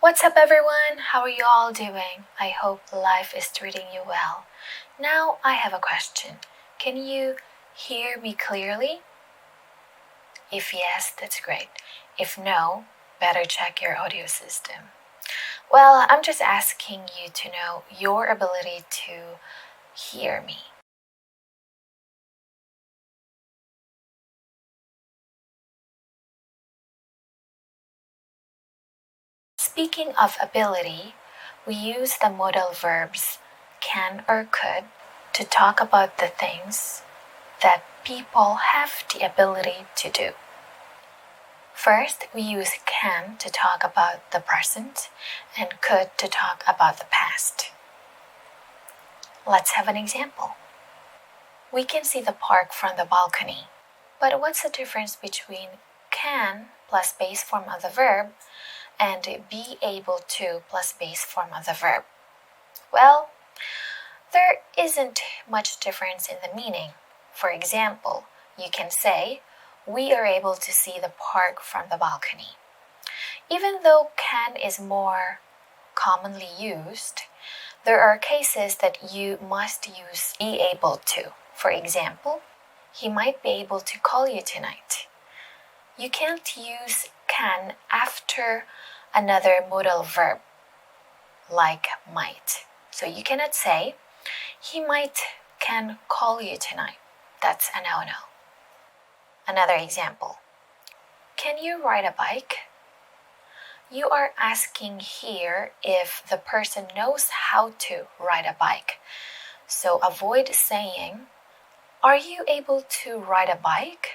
What's up, everyone? How are you all doing? I hope life is treating you well. Now I have a question. Can you hear me clearly? If yes, that's great. If no, better check your audio system. Well, I'm just asking you to know your ability to hear me. Speaking of ability, we use the modal verbs can or could to talk about the things that people have the ability to do. First, we use can to talk about the present and could to talk about the past. Let's have an example. We can see the park from the balcony. But what's the difference between can plus base form of the verb and be able to plus base form of the verb? Well, there isn't much difference in the meaning. For example, you can say, we are able to see the park from the balcony. Even though can is more commonly used, there are cases that you must use be able to. For example, he might be able to call you tonight. You can't use can after another modal verb like might. So you cannot say, he might can call you tonight. That's a no-no. Another example. Can you ride a bike? You are asking here if the person knows how to ride a bike. So avoid saying, are you able to ride a bike?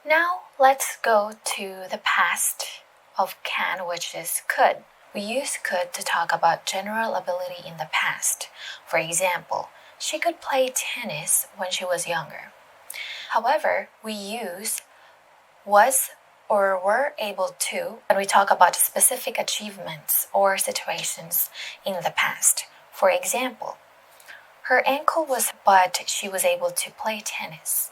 Now let's go to the past of can, which is could. We use could to talk about general ability in the past. For example, she could play tennis when she was younger. However, we use was or were able to when we talk about specific achievements or situations in the past. For example, her ankle was but she was able to play tennis.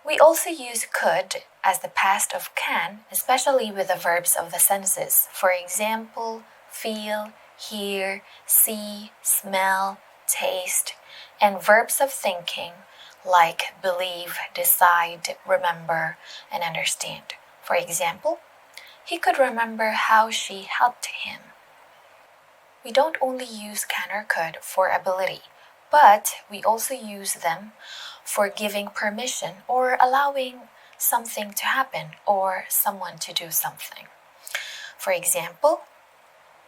We also use could as the past of can, especially with the verbs of the senses. For example, feel, hear, see, smell, taste, and verbs of thinking like believe, decide, remember, and understand. For example, he could remember how she helped him. We don't only use can or could for ability, but we also use them for giving permission or allowing something to happen or someone to do something. For example,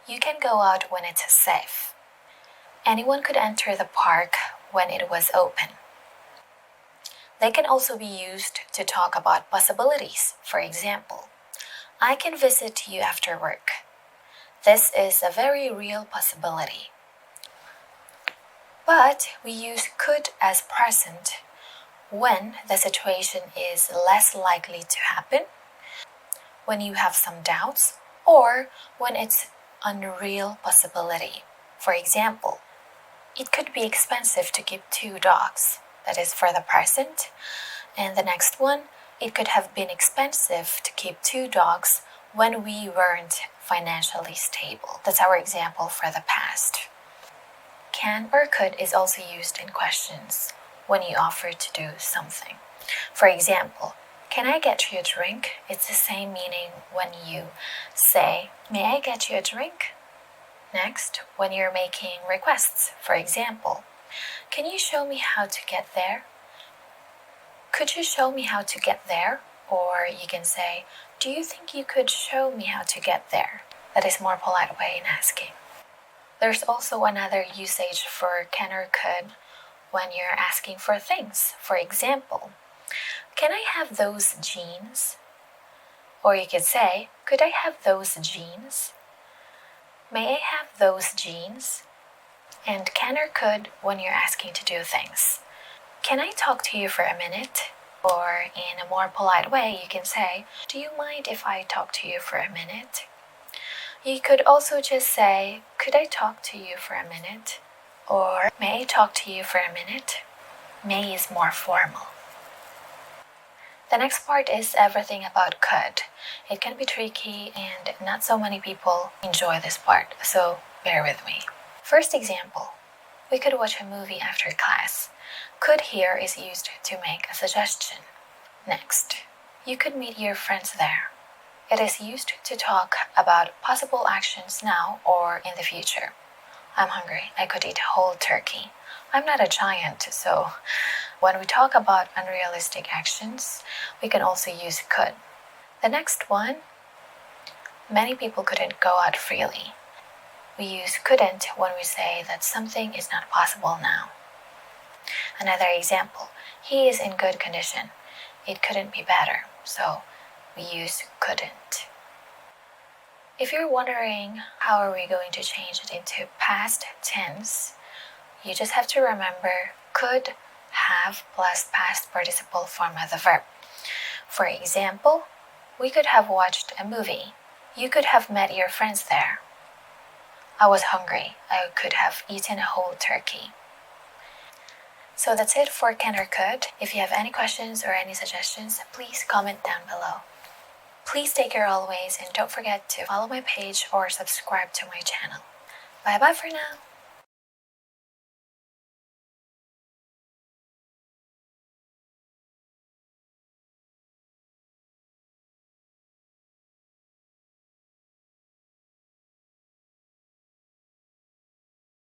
you can go out when it's safe. Anyone could enter the park when it was open. They can also be used to talk about possibilities. For example, I can visit you after work. This is a very real possibility. But we use could as present when the situation is less likely to happen, when you have some doubts, or when it's unreal possibility. For example, it could be expensive to keep 2 dogs. That is for the present. And the next one, it could have been expensive to keep 2 dogs when we weren't financially stable. That's our example for the past. Can or could is also used in questions when you offer to do something. For example, can I get you a drink? It's the same meaning when you say, may I get you a drink? Next, when you're making requests, for example, can you show me how to get there? Could you show me how to get there? Or you can say, do you think you could show me how to get there? That is more polite way in asking. There's also another usage for can or could when you're asking for things. For example, can I have those jeans? Or you could say, could I have those jeans? May I have those jeans? And can or could when you're asking to do things. Can I talk to you for a minute? Or in a more polite way, you can say, do you mind if I talk to you for a minute? You could also just say, could I talk to you for a minute? Or may I talk to you for a minute? May is more formal. The next part is everything about could. It can be tricky and not so many people enjoy this part, so bear with me. First example, we could watch a movie after class. Could here is used to make a suggestion. Next, you could meet your friends there. It is used to talk about possible actions now or in the future. I'm hungry, I could eat a whole turkey. I'm not a giant, so when we talk about unrealistic actions, we can also use could. The next one, many people couldn't go out freely. We use couldn't when we say that something is not possible now. Another example, he is in good condition. It couldn't be better, so we use couldn't. If you're wondering how are we going to change it into past tense, you just have to remember could, have plus past participle form of the verb. For example, we could have watched a movie. You could have met your friends there. I was hungry. I could have eaten a whole turkey. So that's it for can or could. If you have any questions or any suggestions, please comment down below. Please take care always and don't forget to follow my page or subscribe to my channel. Bye bye for now.